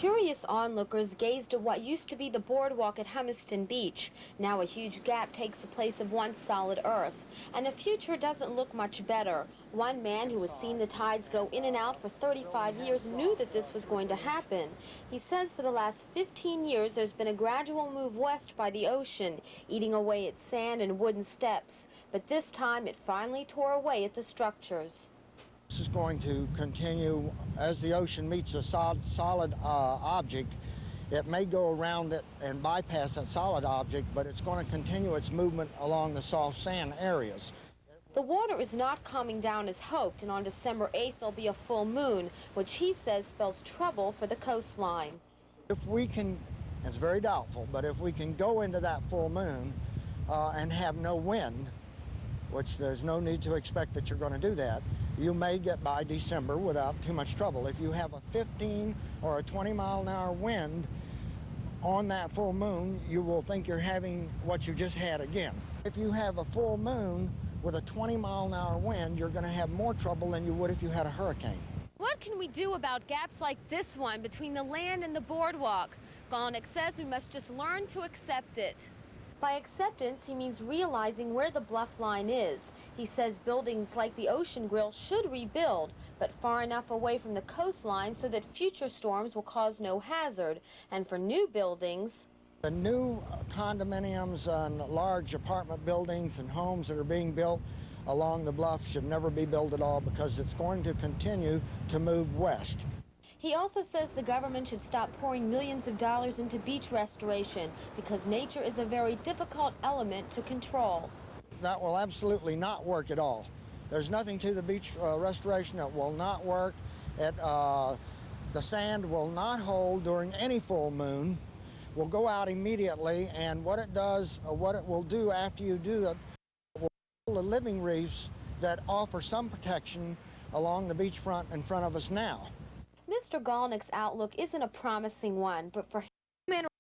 Curious onlookers gazed at what used to be the boardwalk at Humiston Beach. Now a huge gap takes the place of once solid earth, and the future doesn't look much better. One man who has seen the tides go in and out for 35 years knew that this was going to happen. He says for the last 15 years there's been a gradual move west by the ocean, eating away at sand and wooden steps. But this time it finally tore away at the structures. This is going to continue as the ocean meets a solid object. It may go around it and bypass that solid object, but it's going to continue its movement along the soft sand areas. The water is not coming down as hoped, and on December 8th there'll be a full moon, which he says spells trouble for the coastline. If we can, it's very doubtful, but if we can go into that full moon and have no wind, which there's no need to expect that you're going to do that, you may get by December without too much trouble. If you have a 15 or a 20-mile-an-hour wind on that full moon, you will think you're having what you just had again. If you have a full moon with a 20-mile-an-hour wind, you're going to have more trouble than you would if you had a hurricane. What can we do about gaps like this one between the land and the boardwalk? Golnick says we must just learn to accept it. By acceptance, he means realizing where the bluff line is. He says buildings like the Ocean Grill should rebuild, but far enough away from the coastline so that future storms will cause no hazard. And for new buildings, the new condominiums and large apartment buildings and homes that are being built along the bluff should never be built at all, because it's going to continue to move west. He also says the government should stop pouring millions of dollars into beach restoration, because nature is a very difficult element to control. That will absolutely not work at all. There's nothing to the beach restoration that will not work. The sand will not hold during any full moon. Will go out immediately, and what it does, what it will do after you do it, will build the living reefs that offer some protection along the beachfront in front of us now. Mr. Golnick's outlook isn't a promising one, but for him